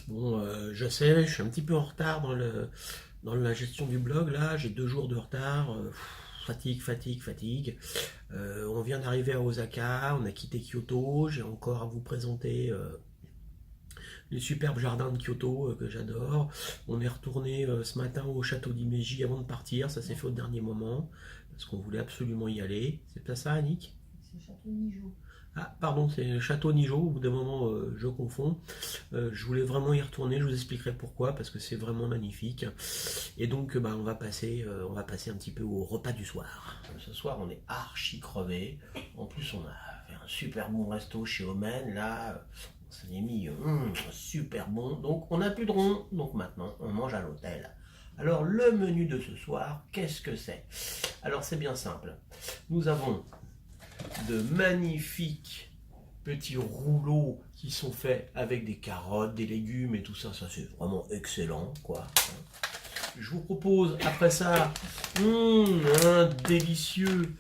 Bon, je sais, je suis un petit peu en retard dans la gestion du blog, là, j'ai 2 jours de retard. Fatigue, fatigue, fatigue. On vient d'arriver à Osaka, on a quitté Kyoto, j'ai encore à vous présenter les superbes jardins de Kyoto que j'adore. On est retourné ce matin au château d'Imeji avant de partir, ça s'est fait au dernier moment, parce qu'on voulait absolument y aller. C'est pas ça, Annick? C'est Château Nijo. Ah, pardon, c'est le château Nijo, au bout d'un moment je confonds. Je voulais vraiment y retourner, je vous expliquerai pourquoi, parce que c'est vraiment magnifique. Et donc on va passer un petit peu au repas du soir. Ce soir on est archi crevé. En plus on a fait un super bon resto chez Omen, là, on s'en est mis super bon. Donc on n'a plus de rond, donc maintenant on mange à l'hôtel. Alors le menu de ce soir, qu'est-ce que c'est? Alors c'est bien simple. Nous avons de magnifiques petits rouleaux qui sont faits avec des carottes, des légumes et tout ça, ça c'est vraiment excellent, quoi. Je vous propose après ça un délicieux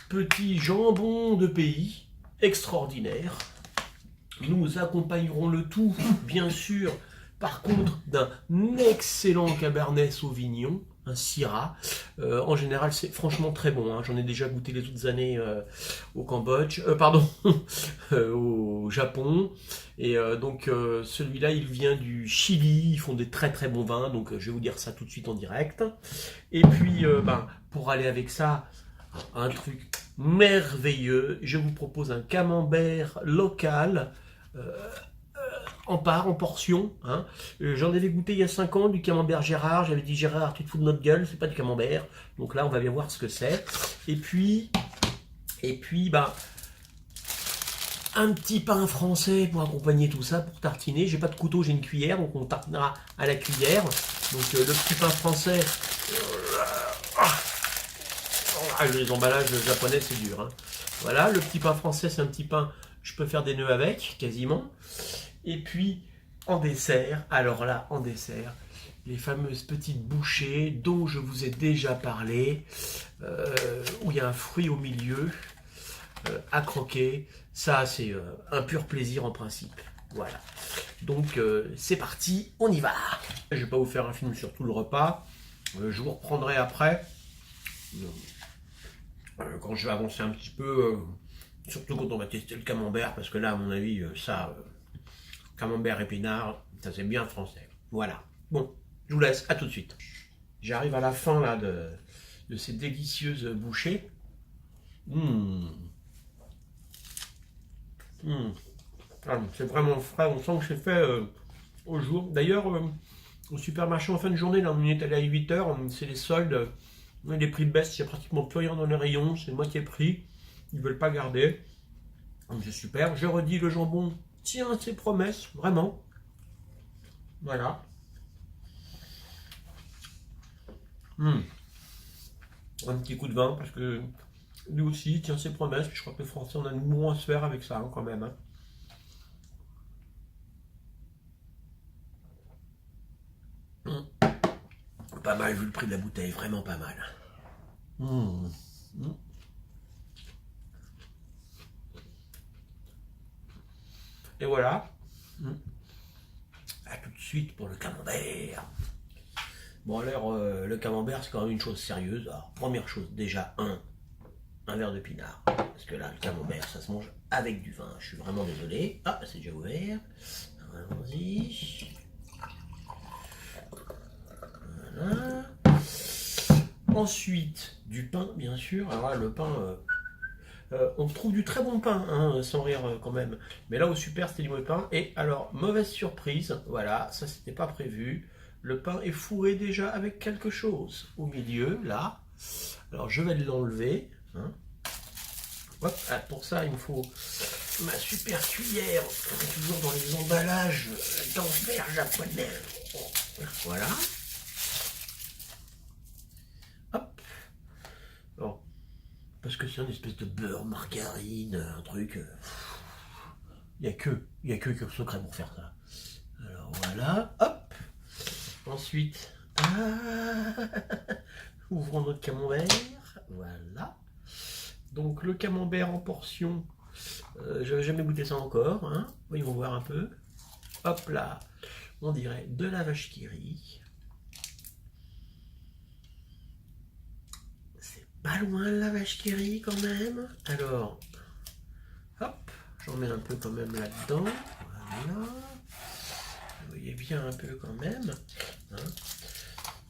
petit jambon de pays extraordinaire. Nous accompagnerons le tout, bien sûr, par contre, d'un excellent cabernet sauvignon, un Syrah. En général, c'est franchement très bon, hein. J'en ai déjà goûté les autres années au Cambodge, pardon, au Japon. Et donc, celui-là, il vient du Chili. Ils font des très très bons vins. Donc, je vais vous dire ça tout de suite en direct. Et puis, pour aller avec ça, un truc merveilleux. Je vous propose un camembert local. En part, en portion. Hein. J'en avais goûté il y a 5 ans du camembert Gérard. J'avais dit Gérard, tu te fous de notre gueule, c'est pas du camembert. Donc là, on va bien voir ce que c'est. Et puis, un petit pain français pour accompagner tout ça, pour tartiner. J'ai pas de couteau, j'ai une cuillère, donc on tartinera à la cuillère. Donc le petit pain français. Les emballages japonais, c'est dur. Hein. Voilà, le petit pain français, c'est un petit pain, je peux faire des nœuds avec, quasiment. Et puis, en dessert, alors là, en dessert, les fameuses petites bouchées dont je vous ai déjà parlé, où il y a un fruit au milieu, à croquer. Ça, c'est un pur plaisir en principe. Voilà. Donc, c'est parti, on y va. Je ne vais pas vous faire un film sur tout le repas. Je vous reprendrai après, quand je vais avancer un petit peu, surtout quand on va tester le camembert, parce que là, à mon avis, camembert épinard, ça c'est bien français. Voilà. Bon, je vous laisse, à tout de suite. J'arrive à la fin là de ces délicieuses bouchées. Ah, c'est vraiment frais, on sent que c'est fait au jour. D'ailleurs, au supermarché en fin de journée, là on est allé à 8h, c'est les soldes, les prix baissent, il n'y a pratiquement plus rien dans les rayons, c'est moitié prix, ils ne veulent pas garder. Donc c'est super. Je redis, le jambon tient ses promesses, vraiment. Voilà. Un petit coup de vin, parce que lui aussi il tient ses promesses. Puis je crois que les Français, on a une bon à se faire avec ça, hein, quand même. Hein. Pas mal vu le prix de la bouteille, vraiment pas mal. Et voilà. À tout de suite pour le camembert. Bon alors, le camembert, c'est quand même une chose sérieuse. Alors, première chose, déjà, un verre de pinard. Parce que là, le camembert, ça se mange avec du vin. Je suis vraiment désolé. Ah, c'est déjà ouvert. Allons-y. Voilà. Ensuite, du pain, bien sûr. Alors là, le pain... on trouve du très bon pain, hein, sans rire quand même. Mais là, au super, c'était du mauvais pain. Et alors, mauvaise surprise. Voilà, ça, c'était pas prévu. Le pain est fourré déjà avec quelque chose au milieu, là. Alors, je vais l'enlever. Hein. Hop, pour ça, il me faut ma super cuillère. On est toujours dans les emballages d'envers japonais. Voilà. Hop. Bon. Parce que c'est une espèce de beurre, margarine, un truc. Il n'y a que le secret pour faire ça. Alors voilà. Hop. Ensuite. Ouvrons notre camembert. Voilà. Donc le camembert en portion, j'avais jamais goûté ça encore, hein. Voyons voir un peu. hop là, on dirait de la vache qui rit. C'est pas loin de la vache qui rit quand même. Alors, hop, j'en mets un peu quand même là-dedans. Voilà. Vous voyez bien un peu quand même. Hein.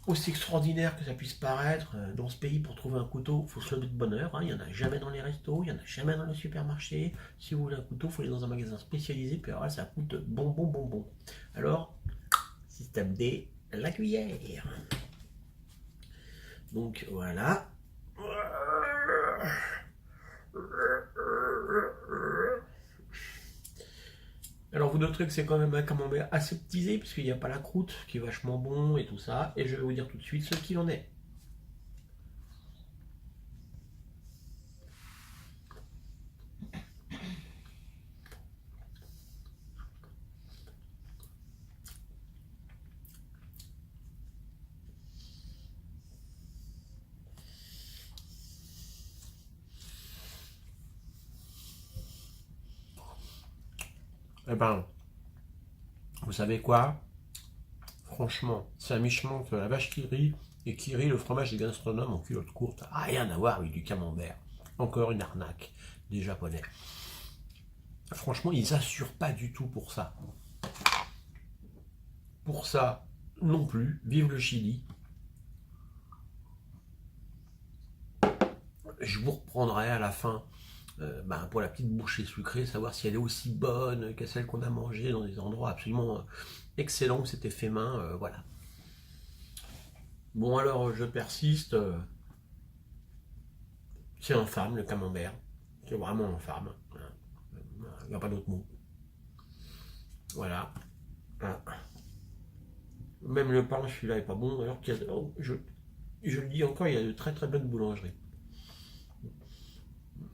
Aussi extraordinaire que ça puisse paraître, dans ce pays, pour trouver un couteau, il faut se lever de bonne heure. Hein. Il n'y en a jamais dans les restos, il n'y en a jamais dans les supermarchés. Si vous voulez un couteau, il faut aller dans un magasin spécialisé, puis alors là, ça coûte bon. Alors, système D, la cuillère. Donc voilà. Alors vous noterez que c'est quand même un camembert aseptisé, puisqu'il n'y a pas la croûte, qui est vachement bon et tout ça. Et je vais vous dire tout de suite ce qu'il en est. Eh ben, vous savez quoi? Franchement, c'est un mi-chemin entre la vache qui rit et qui rit le fromage des gastronomes en culotte courte. Rien à voir avec du camembert. Encore une arnaque des Japonais. Franchement, ils assurent pas du tout pour ça. Pour ça, non plus. Vive le Chili. Je vous reprendrai à la fin pour la petite bouchée sucrée, savoir si elle est aussi bonne que celle qu'on a mangée dans des endroits absolument excellents où c'était fait main. Voilà. Bon alors, je persiste. C'est infâme le camembert. C'est vraiment infâme. Il n'y a pas d'autre mot. Voilà. Même le pain, celui-là est pas bon. Alors qu'il y a, je le dis encore, il y a de très très bonnes boulangeries.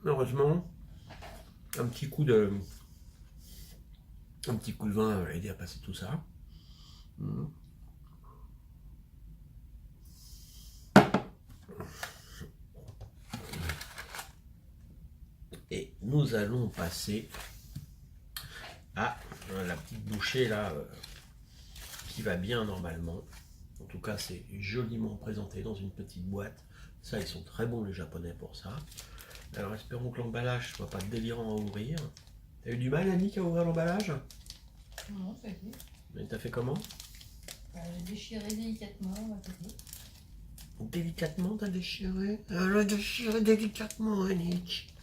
Heureusement, un petit coup de vin a aidé à passer tout ça. Et nous allons passer à la petite bouchée là qui va bien normalement. En tout cas, c'est joliment présenté dans une petite boîte. Ça, ils sont très bons les Japonais pour ça. Alors espérons que l'emballage soit pas délirant à ouvrir. T'as eu du mal, Annick, à ouvrir l'emballage? Non, ça a été. Mais t'as fait comment? J'ai déchiré délicatement à côté. Délicatement, t'as déchiré? Elle a déchiré délicatement, Annick.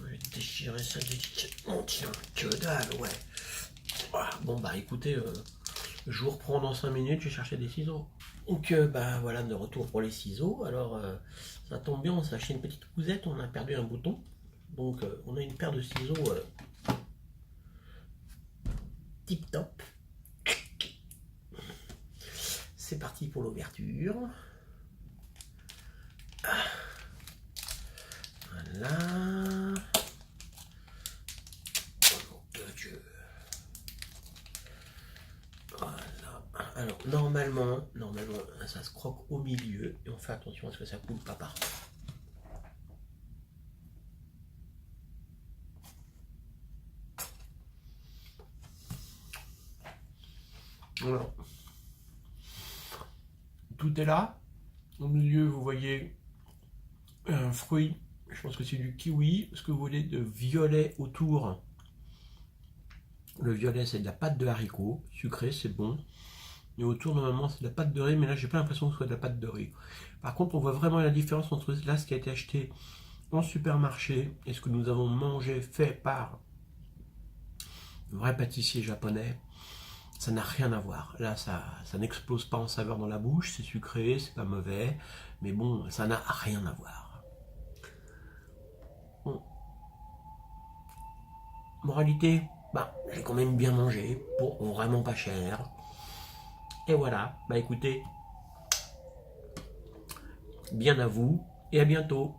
J'ai déchiré ça délicatement, tiens, que dalle, ouais. Bon, bah écoutez, je vous reprends dans 5 minutes, je vais chercher des ciseaux. Donc, voilà, de retour pour les ciseaux. Alors, ça tombe bien, on s'est acheté une petite cousette, on a perdu un bouton. Donc, on a une paire de ciseaux tip top. C'est parti pour l'ouverture. Voilà. Oh mon Dieu. Voilà. Alors, normalement, ça se croque au milieu. Et on fait attention à ce que ça coule pas partout. Alors, tout est là. Au milieu, vous voyez un fruit. Je pense que c'est du kiwi. Ce que vous voulez de violet autour. Le violet, c'est de la pâte de haricot. Sucré, c'est bon. Et autour, normalement, c'est de la pâte de riz. Mais là, j'ai pas l'impression que ce soit de la pâte de riz. Par contre, on voit vraiment la différence entre là, ce qui a été acheté en supermarché et ce que nous avons mangé fait par un vrai pâtissier japonais. Ça n'a rien à voir. Là, ça n'explose pas en saveur dans la bouche. C'est sucré, c'est pas mauvais. Mais bon, ça n'a rien à voir. Bon. Moralité, j'ai quand même bien mangé. Pour vraiment pas cher. Et voilà. Écoutez, bien à vous. Et à bientôt.